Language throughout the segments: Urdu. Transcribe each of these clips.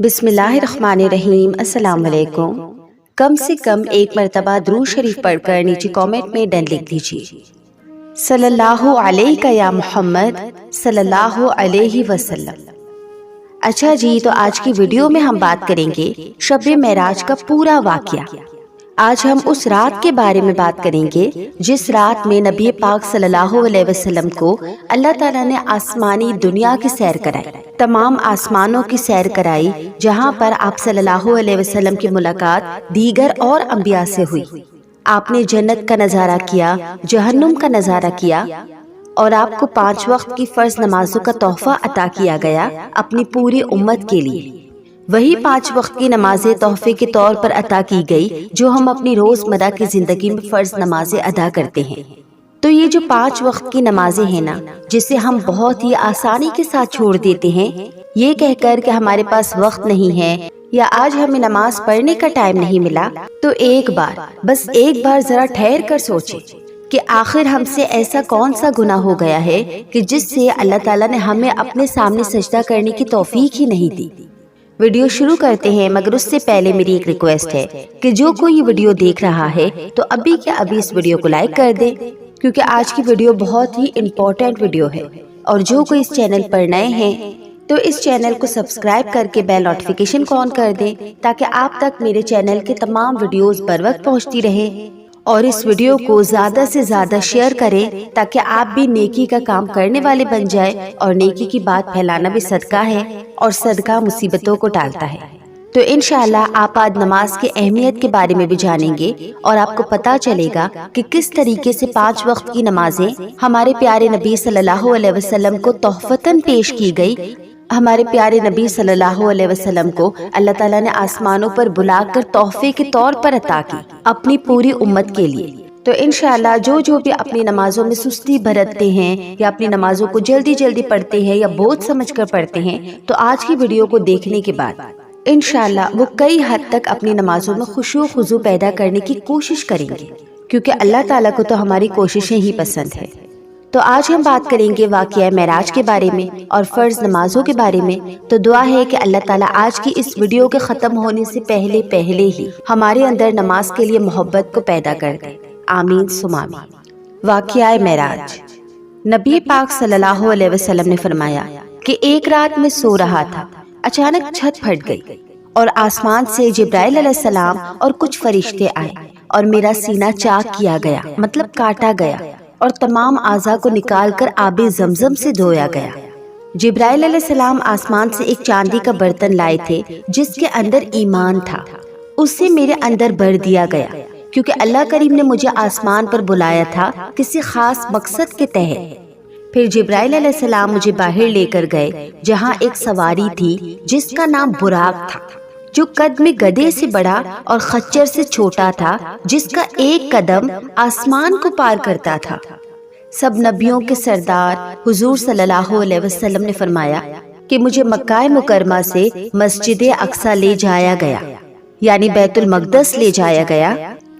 بسم اللہ الرحمن الرحیم۔ السلام علیکم۔ کم سے کم ایک مرتبہ درود شریف پڑھ کر نیچے کامنٹ میں ڈن لکھ دیجیے۔ صلی اللہ علیہ یا محمد صلی اللہ علیہ وسلم۔ اچھا جی، تو آج کی ویڈیو میں ہم بات کریں گے شب معراج کا پورا واقعہ۔ آج ہم اس رات کے بارے میں بات کریں گے جس رات میں نبی پاک صلی اللہ علیہ وسلم کو اللہ تعالیٰ نے آسمانی دنیا کی سیر کرائی، تمام آسمانوں کی سیر کرائی، جہاں پر آپ صلی اللہ علیہ وسلم کی ملاقات دیگر اور انبیاء سے ہوئی۔ آپ نے جنت کا نظارہ کیا، جہنم کا نظارہ کیا، اور آپ کو 5 وقت کی فرض نمازوں کا تحفہ عطا کیا گیا اپنی پوری امت کے لیے۔ وہی 5 وقت کی نمازیں تحفے کے طور پر عطا کی گئی جو ہم اپنی روزمرہ کی زندگی میں فرض نمازیں ادا کرتے ہیں۔ تو یہ جو 5 وقت کی نمازیں ہیں نا، جسے ہم بہت ہی آسانی کے ساتھ چھوڑ دیتے ہیں، یہ کہہ کر کہ ہمارے پاس وقت نہیں ہے یا آج ہمیں نماز پڑھنے کا ٹائم نہیں ملا، تو بس ایک بار ذرا ٹھہر کر سوچیں کہ آخر ہم سے ایسا کون سا گناہ ہو گیا ہے کہ جس سے اللہ تعالیٰ نے ہمیں اپنے سامنے سجدہ کرنے کی توفیق ہی نہیں دی۔ ویڈیو شروع کرتے ہیں، مگر اس سے پہلے میری ایک ریکویسٹ ہے کہ جو کوئی یہ ویڈیو دیکھ رہا ہے تو ابھی کے ابھی اس ویڈیو کو لائک کر دے، کیونکہ آج کی ویڈیو بہت ہی امپورٹنٹ ویڈیو ہے۔ اور جو کوئی اس چینل پر نئے ہیں تو اس چینل کو سبسکرائب کر کے بیل نوٹیفیکیشن کو آن کر دیں تاکہ آپ تک میرے چینل کے تمام ویڈیوز بر وقت پہنچتی رہے، اور اس ویڈیو کو زیادہ سے زیادہ شیئر کریں تاکہ آپ بھی نیکی کا کام کرنے والے بن جائے، اور نیکی کی بات پھیلانا بھی صدقہ ہے، اور صدقہ مصیبتوں کو ٹالتا ہے۔ تو انشاءاللہ آپ آج نماز کی اہمیت کے بارے میں بھی جانیں گے، اور آپ کو پتہ چلے گا کہ کس طریقے سے 5 وقت کی نمازیں ہمارے پیارے نبی صلی اللہ علیہ وسلم کو تحفتاً پیش کی گئی۔ ہمارے پیارے نبی صلی اللہ علیہ وسلم کو اللہ تعالیٰ نے آسمانوں پر بلا کر تحفے کے طور پر عطا کی اپنی پوری امت کے لیے۔ تو انشاءاللہ جو بھی اپنی نمازوں میں سستی برتتے ہیں یا اپنی نمازوں کو جلدی پڑھتے ہیں یا بوجھ سمجھ کر پڑھتے ہیں، تو آج کی ویڈیو کو دیکھنے کے بعد انشاءاللہ وہ کئی حد تک اپنی نمازوں میں خشوع و خضوع پیدا کرنے کی کوشش کریں گے، کیونکہ اللہ تعالیٰ کو تو ہماری کوششیں ہی پسند ہے۔ تو آج ہم بات کریں گے واقعہ معراج کے بارے میں اور فرض نمازوں کے بارے میں۔ تو دعا ہے کہ اللہ تعالیٰ آج کی اس ویڈیو کے ختم ہونے سے پہلے ہی ہمارے اندر نماز کے لیے محبت کو پیدا کر دے، آمین ثم آمین۔ واقعہ معراج۔ نبی پاک صلی اللہ علیہ وسلم نے فرمایا کہ ایک رات میں سو رہا تھا، اچانک چھت پھٹ گئی اور آسمان سے جبرائیل علیہ السلام اور کچھ فرشتے آئے، اور میرا سینہ چاک کیا گیا، مطلب کاٹا گیا، اور تمام اعضاء کو نکال کر آب زمزم سے دھویا گیا۔ جبرائیل علیہ السلام آسمان سے ایک چاندی کا برتن لائے تھے جس کے اندر ایمان تھا، اسے میرے اندر بھر دیا گیا، کیونکہ اللہ کریم نے مجھے آسمان پر بلایا تھا کسی خاص مقصد کے تحت۔ پھر جبرائیل علیہ السلام مجھے باہر لے کر گئے، جہاں ایک سواری تھی جس کا نام براق تھا، جو قد میں گدھے سے بڑا اور خچر سے چھوٹا تھا، جس کا ایک قدم آسمان کو پار کرتا تھا۔ سب نبیوں کے سردار حضور صلی اللہ علیہ وسلم نے فرمایا کہ مجھے مکہ مکرمہ سے مسجد اقصی لے جایا گیا، یعنی بیت المقدس لے جایا گیا۔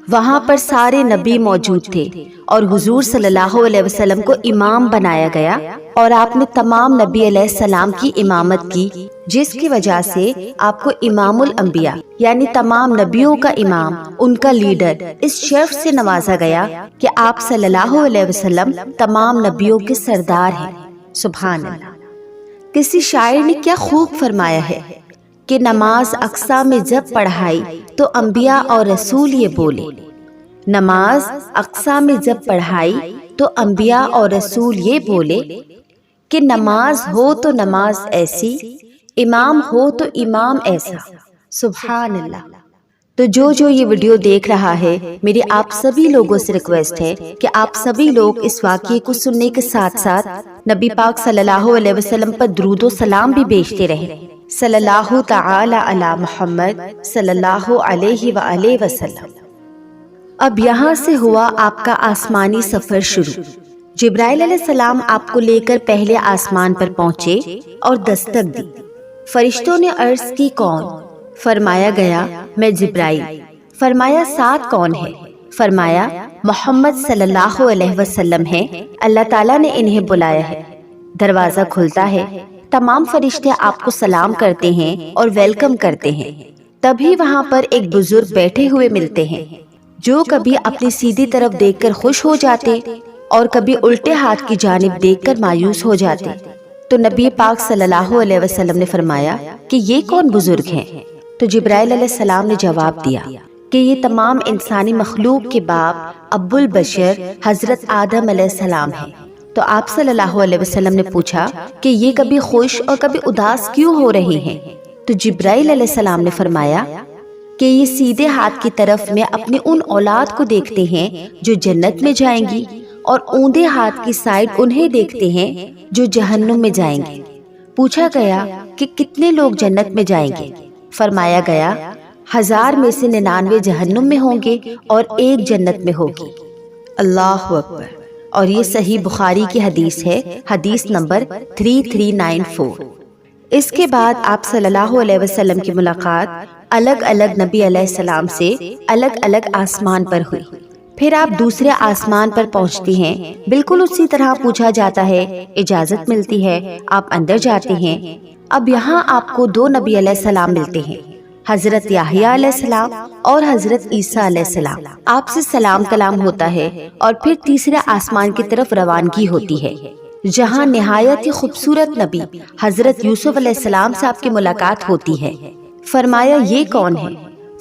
وہاں پر سارے نبی موجود تھے اور حضور صلی اللہ علیہ وسلم کو امام بنایا گیا، اور آپ نے تمام نبی علیہ السلام کی امامت کی، جس کی وجہ سے آپ کو امام الانبیاء یعنی تمام نبیوں کا امام، ان کا لیڈر، اس شرف سے نوازا گیا کہ آپ صلی اللہ علیہ وسلم تمام نبیوں کے سردار ہیں۔ سبحان اللہ۔ کسی شاعر نے کیا خوب فرمایا ہے کہ نماز اقصی میں جب پڑھائی تو انبیاء اور رسول یہ بولے، نماز اقصی میں جب پڑھائی تو انبیاء اور رسول یہ بولے کہ نماز ہو تو نماز ایسی، امام ہو تو امام ایسا۔ سبحان اللہ۔ تو جو یہ ویڈیو دیکھ رہا ہے، میری آپ سبھی لوگوں سے ریکویسٹ ہے کہ آپ سبھی لوگ اس واقعے کو سننے کے ساتھ ساتھ نبی پاک صلی اللہ علیہ وسلم پر درود و سلام بھی بھیجتے رہیں۔ صلی اللہ تعالی علی محمد صلی اللہ علیہ وآلہ وسلم۔ اب یہاں سے ہوا آپ کا آسمانی سفر شروع۔ جبرائیل علیہ السلام آپ کو لے کر پہلے آسمان پر پہنچے اور دستک دی۔ فرشتوں نے عرض کی کون؟ فرمایا گیا میں جبرائیل۔ فرمایا ساتھ کون ہے؟ فرمایا محمد صلی اللہ علیہ وسلم ہے، اللہ تعالیٰ نے انہیں بلایا ہے۔ دروازہ کھلتا ہے، تمام فرشتے آپ کو سلام کرتے ہیں اور ویلکم کرتے ہیں۔ تبھی وہاں پر ایک بزرگ بیٹھے ہوئے ملتے ہیں جو کبھی اپنی سیدھی طرف دیکھ کر خوش ہو جاتے اور کبھی الٹے ہاتھ کی جانب دیکھ کر مایوس ہو جاتے۔ تو نبی پاک صلی اللہ علیہ وسلم نے فرمایا کہ یہ کون بزرگ ہیں؟ تو جبرائیل علیہ السلام نے جواب دیا کہ یہ تمام انسانی مخلوق کے باپ ابو البشر حضرت آدم علیہ السلام ہیں۔ تو آپ صلی اللہ علیہ وسلم نے پوچھا کہ یہ کبھی خوش اور کبھی اداس کیوں ہو رہے ہیں؟ تو جبرائیل علیہ السلام نے فرمایا کہ یہ سیدھے ہاتھ کی طرف میں اپنی ان اولاد کو دیکھتے ہیں جو جنت میں جائیں گی، اور اوندے ہاتھ کی سائیڈ انہیں دیکھتے ہیں جو جہنم میں جائیں گے۔ پوچھا گیا کہ کتنے لوگ جنت میں جائیں گے؟ فرمایا گیا 1000 میں سے 99 جہنم میں ہوں گے اور 1 جنت میں ہوگی۔ اللہ اکبر۔ اور یہ صحیح بخاری کی حدیث ہے، حدیث نمبر 3394۔ اس کے بعد آپ صلی اللہ علیہ وسلم کی ملاقات الگ الگ نبی علیہ السلام سے الگ الگ آسمان پر ہوئی۔ پھر آپ دوسرے آسمان پر پہنچتی ہیں، بالکل اسی طرح پوچھا جاتا ہے، اجازت ملتی ہے، آپ اندر جاتے ہیں۔ اب یہاں آپ کو 2 نبی علیہ السلام ملتے ہیں، حضرت یحییٰ علیہ السلام اور حضرت عیسیٰ علیہ السلام۔ آپ سے سلام کلام ہوتا ہے اور پھر تیسرے آسمان کی طرف روانگی ہوتی ہے، جہاں نہایت ہی خوبصورت نبی حضرت یوسف علیہ السلام سے آپ کی ملاقات ہوتی ہے۔ فرمایا یہ کون ہے؟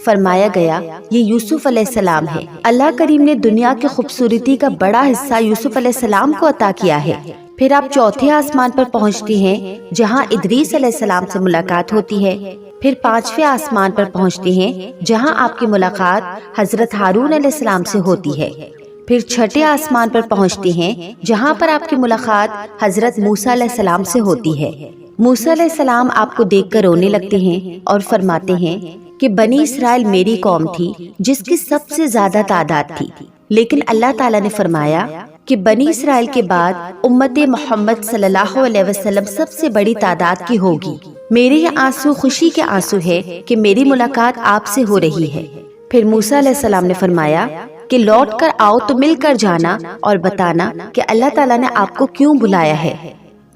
فرمایا گیا یہ یوسف علیہ السلام ہے۔ اللہ کریم نے دنیا کی خوبصورتی کا بڑا حصہ یوسف علیہ السلام کو عطا کیا ہے۔ پھر آپ چوتھے آسمان پر پہنچتی ہیں جہاں ادریس علیہ السلام سے ملاقات ہوتی ہے۔ پھر 5ویں آسمان پر پہنچتے ہیں جہاں آپ کی ملاقات حضرت ہارون علیہ السلام سے ہوتی ہے۔ پھر 6ٹھے آسمان پر پہنچتے ہیں جہاں پر آپ کی ملاقات حضرت موسیٰ علیہ السلام سے ہوتی ہے۔ موسیٰ علیہ السلام آپ کو دیکھ کر رونے لگتے ہیں اور فرماتے ہیں کہ بنی اسرائیل میری قوم تھی جس کی سب سے زیادہ تعداد تھی، لیکن اللہ تعالیٰ نے فرمایا کہ بنی اسرائیل کے بعد امت محمد صلی اللہ علیہ وسلم سب سے بڑی تعداد کی ہوگی۔ میرے یہ آنسو خوشی کے آنسو ہے کہ میری ملاقات آپ سے ہو رہی ہے۔ پھر موسیٰ علیہ السلام نے فرمایا کہ لوٹ کر آؤ تو مل کر جانا اور بتانا کہ اللہ تعالیٰ نے آپ کو کیوں بلایا ہے۔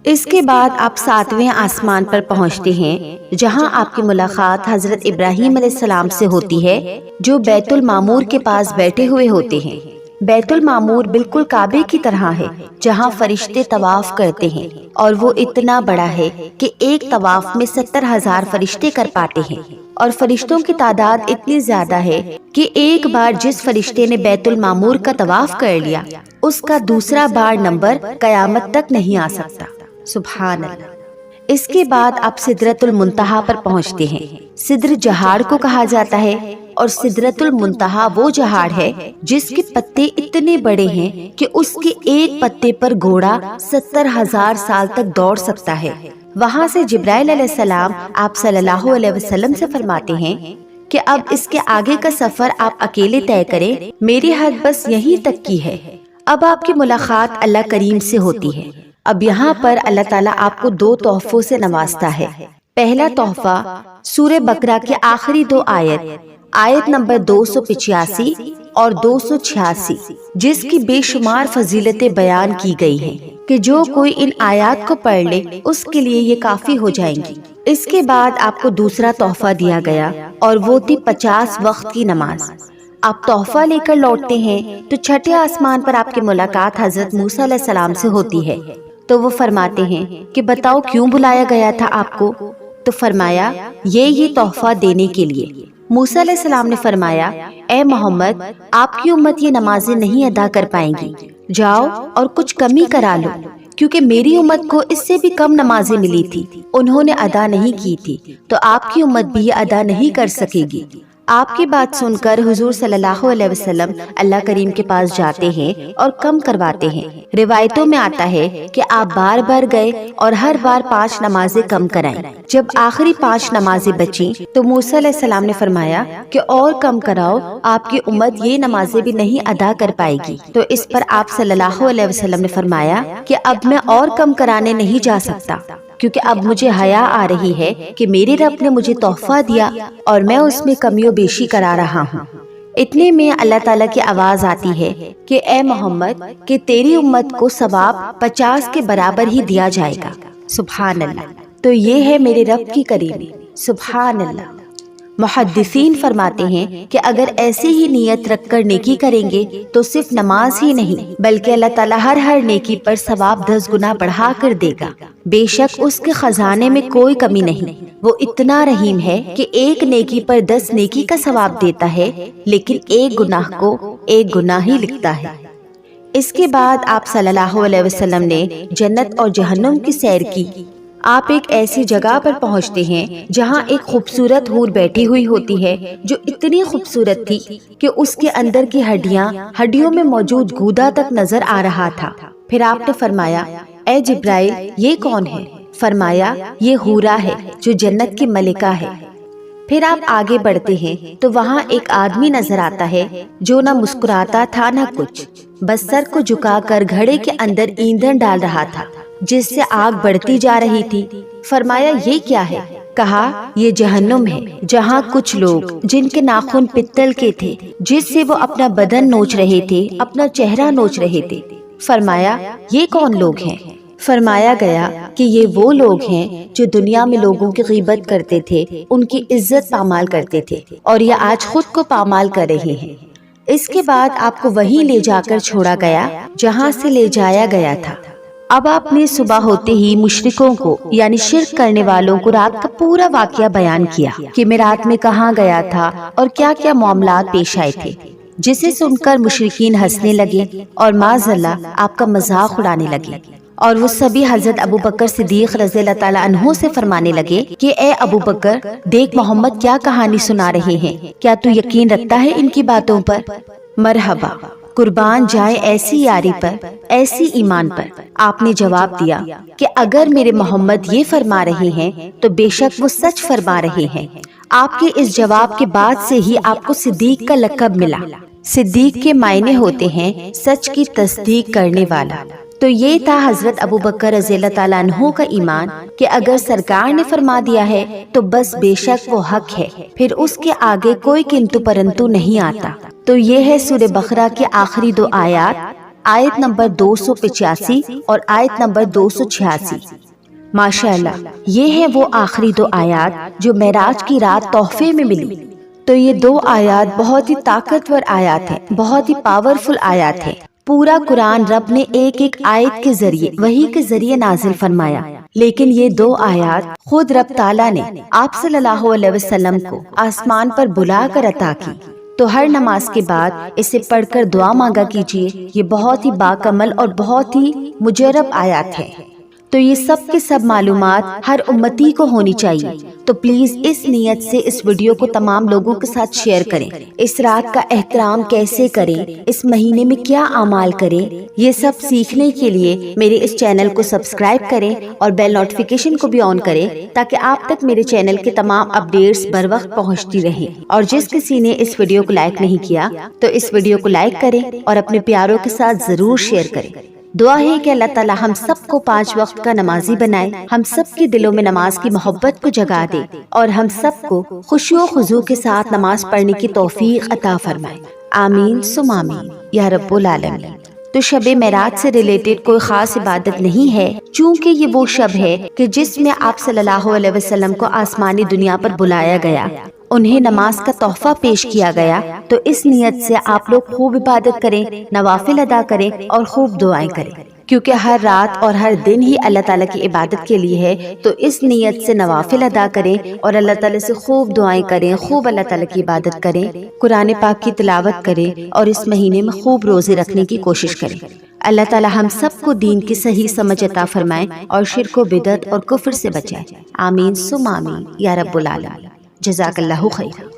اس کے بعد آپ 7ویں آسمان پر پہنچتے ہیں جہاں آپ کی ملاقات حضرت ابراہیم علیہ السلام سے ہوتی ہے جو بیت المعمور کے پاس بیٹھے ہوئے ہوتے ہیں۔ بیت المعمور بالکل کعبے کی طرح ہے جہاں فرشتے طواف کرتے ہیں، اور وہ اتنا بڑا ہے کہ ایک طواف میں 70,000 فرشتے کر پاتے ہیں، اور فرشتوں کی تعداد اتنی زیادہ ہے کہ ایک بار جس فرشتے نے بیت المعمور کا طواف کر لیا اس کا دوسرا بار نمبر قیامت تک نہیں آ سکتا۔ سبحان اللہ۔ اس کے بعد آپ سدرۃ المنتہا پر پہنچتے ہیں۔ سدر جہاڑ کو کہا جاتا ہے، اور سدرۃ المنتہا وہ جہاڑ ہے جس کے پتے اتنے بڑے ہیں کہ اس کے ایک پتے پر گھوڑا 70,000 سال تک دوڑ سکتا ہے۔ وہاں سے جبرائیل علیہ السلام آپ صلی اللہ علیہ وسلم سے فرماتے ہیں کہ اب اس کے آگے کا سفر آپ اکیلے طے کریں، میری حد بس یہیں تک کی ہے۔ اب آپ کی ملاقات اللہ کریم سے ہوتی ہے۔ اب یہاں پر اللہ تعالیٰ آپ کو 2 تحفوں سے نوازتا ہے۔ پہلا تحفہ سورہ بقرہ کی آخری 2 آیت نمبر 285 اور 286، جس کی بے شمار فضیلتیں بیان کی گئی ہیں کہ جو کوئی ان آیات کو پڑھ لے اس کے لیے یہ کافی ہو جائیں گی۔ اس کے بعد آپ کو دوسرا تحفہ دیا گیا اور وہ تھی 50 وقت کی نماز۔ آپ تحفہ لے کر لوٹتے ہیں تو 6ٹھے آسمان پر آپ کی ملاقات حضرت موسیٰ علیہ السلام سے ہوتی ہے۔ تو وہ فرماتے ہیں کہ بتاؤ کیوں بلایا گیا تھا آپ کو؟ تو فرمایا یہ تحفہ دینے کے لیے۔ موسیٰ علیہ السلام نے فرمایا اے محمد، آپ کی امت یہ نمازیں نہیں ادا کر پائیں گی، جاؤ اور کچھ کمی کرا لو، کیونکہ میری امت کو اس سے بھی کم نمازیں ملی تھی، انہوں نے ادا نہیں کی تھی، تو آپ کی امت بھی یہ ادا نہیں کر سکے گی۔ آپ کی بات سن کر حضور صلی اللہ علیہ وسلم اللہ کریم کے پاس جاتے ہیں اور کم کرواتے ہیں۔ روایتوں میں آتا ہے کہ آپ بار بار گئے اور ہر بار 5 نمازیں کم کرائیں۔ جب آخری 5 نمازیں بچیں تو موسیٰ علیہ السلام نے فرمایا کہ اور کم کراؤ، آپ کی امت یہ نمازیں بھی نہیں ادا کر پائے گی۔ تو اس پر آپ صلی اللہ علیہ وسلم نے فرمایا کہ اب میں اور کم کرانے نہیں جا سکتا، کیونکہ اب مجھے حیا آ رہی ہے کہ میرے رب نے مجھے تحفہ دیا اور میں اس میں کمی و بیشی کرا رہا ہوں۔ اتنے میں اللہ تعالیٰ کی آواز آتی ہے کہ اے محمد، کہ تیری امت کو ثواب 50 کے برابر ہی دیا جائے گا۔ سبحان اللہ۔ تو یہ ہے میرے رب کی کریمی۔ سبحان اللہ۔ محدثین فرماتے ہیں کہ اگر ایسی ہی نیت رکھ کر نیکی کریں گے تو صرف نماز ہی نہیں بلکہ اللہ تعالیٰ ہر نیکی پر ثواب 10 گنا بڑھا کر دے گا۔ بے شک اس کے خزانے میں کوئی کمی نہیں، وہ اتنا رحیم ہے کہ ایک نیکی پر 10 نیکی کا ثواب دیتا ہے، لیکن ایک گناہ کو 1 گناہ ہی لکھتا ہے۔ اس کے بعد آپ صلی اللہ علیہ وسلم نے جنت اور جہنم کی سیر کی۔ آپ ایک ایسی جگہ پر پہنچتے ہیں جہاں ایک خوبصورت حور بیٹھی ہوئی ہوتی ہے جو اتنی خوبصورت تھی کہ اس کے اندر کی ہڈیوں میں موجود گودا تک نظر آ رہا تھا۔ پھر آپ نے فرمایا، اے جبرائیل، یہ کون ہے؟ فرمایا، یہ حورا ہے جو جنت کی ملکہ ہے۔ پھر آپ آگے بڑھتے ہیں تو وہاں ایک آدمی نظر آتا ہے جو نہ مسکراتا تھا نہ کچھ، بس سر کو جھکا کر گھڑے کے اندر ایندھن ڈال رہا تھا جس سے آگ بڑھتی جا رہی تھی۔ فرمایا، یہ کیا ہے؟ کہا، یہ جہنم ہے جہاں کچھ لوگ جن کے ناخن پتل کے تھے، جس سے وہ اپنا بدن نوچ رہے تھے، اپنا چہرہ نوچ رہے تھے۔ فرمایا، یہ کون لوگ ہیں؟ فرمایا گیا کہ یہ وہ لوگ ہیں جو دنیا میں لوگوں کی غیبت کرتے تھے، ان کی عزت پامال کرتے تھے، اور یہ آج خود کو پامال کر رہے ہیں۔ اس کے بعد آپ کو وہیں لے جا کر چھوڑا گیا جہاں سے لے جایا گیا تھا۔ اب آپ نے صبح ہوتے ہی مشرکوں کو یعنی شرک کرنے والوں کو رات کا پورا واقعہ بیان کیا کہ میں رات میں کہاں گیا تھا اور کیا کیا معاملات پیش آئے تھے، جسے سن کر مشرکین ہنسنے لگے اور معاذ اللہ آپ کا مذاق اڑانے لگے، اور وہ سبھی حضرت ابو بکر صدیق رضی اللہ تعالیٰ عنہ سے فرمانے لگے کہ اے ابو بکر، دیکھ محمد کیا کہانی سنا رہے ہیں، کیا تو یقین رکھتا ہے ان کی باتوں پر؟ مرحبا، قربان جائے ایسی یاری پر، ایسی ایمان پر۔ آپ نے جواب دیا کہ اگر میرے محمد یہ فرما رہے ہیں تو بے شک وہ سچ فرما رہے ہیں۔ آپ کے اس جواب کے بعد سے ہی آپ کو صدیق کا لقب ملا۔ صدیق کے معنی ہوتے ہیں سچ کی تصدیق کرنے والا۔ تو یہ تھا حضرت ابو بکر رضی اللہ تعالیٰ عنہ کا ایمان کہ اگر سرکار نے فرما دیا ہے تو بس بے شک وہ حق ہے، پھر اس کے آگے کوئی کنتو پرنتو نہیں آتا۔ تو یہ ہے سورہ بقرہ کی آخری 2 آیات، آیت نمبر 285 اور آیت نمبر 286۔ ماشاءاللہ، یہ ہے وہ آخری 2 آیات جو معراج کی رات تحفے میں ملی۔ تو یہ 2 آیات بہت ہی طاقتور آیات ہیں، بہت ہی پاورفل آیات ہیں۔ پورا قرآن رب نے ایک ایک آیت کے ذریعے، وحی کے ذریعے نازل فرمایا، لیکن یہ 2 آیات خود رب تعالیٰ نے آپ صلی اللہ علیہ وسلم کو آسمان پر بلا کر عطا کی۔ تو ہر نماز کے بعد اسے پڑھ کر دعا مانگا کیجیے، یہ بہت ہی باکمل اور بہت ہی مجرب آیات ہے۔ تو یہ سب کے سب معلومات ہر امتی کو ہونی چاہیے، تو پلیز اس نیت سے اس ویڈیو کو تمام لوگوں کے ساتھ شیئر کریں۔ اس رات کا احترام کیسے کریں، اس مہینے میں کیا اعمال کریں، یہ سب سیکھنے کے لیے میرے اس چینل کو سبسکرائب کریں اور بیل نوٹیفیکیشن کو بھی آن کریں تاکہ آپ تک میرے چینل کے تمام اپڈیٹس بر وقت پہنچتی رہیں۔ اور جس کسی نے اس ویڈیو کو لائک نہیں کیا تو اس ویڈیو کو لائک کریں اور اپنے پیاروں کے ساتھ ضرور شیئر کریں۔ دعا ہے کہ اللہ تعالی ہم سب کو 5 وقت کا نمازی بنائے، ہم سب کے دلوں میں نماز کی محبت کو جگا دے اور ہم سب کو خشوع و خضوع کے ساتھ نماز پڑھنے کی توفیق عطا فرمائے۔ آمین ثم آمین یا رب العالمین۔ تو شب معراج سے ریلیٹڈ کوئی خاص عبادت نہیں ہے، چونکہ یہ وہ شب ہے کہ جس میں آپ صلی اللہ علیہ وسلم کو آسمانی دنیا پر بلایا گیا، انہیں نماز کا تحفہ پیش کیا گیا۔ تو اس نیت سے آپ لوگ خوب عبادت کریں، نوافل ادا کریں اور خوب دعائیں کریں، کیونکہ ہر رات اور ہر دن ہی اللہ تعالیٰ کی عبادت کے لیے ہے۔ تو اس نیت سے نوافل ادا کریں اور اللہ تعالیٰ سے خوب دعائیں کریں، خوب اللہ تعالیٰ کی عبادت کریں، قرآن پاک کی تلاوت کریں اور اس مہینے میں خوب روزے رکھنے کی کوشش کریں۔ اللہ تعالیٰ ہم سب کو دین کی صحیح سمجھ عطا فرمائے اور شرک و بدعت اور کفر سے بچائے۔ آمین ثم آمین یا رب العالمین۔ جزاک اللہ خیر۔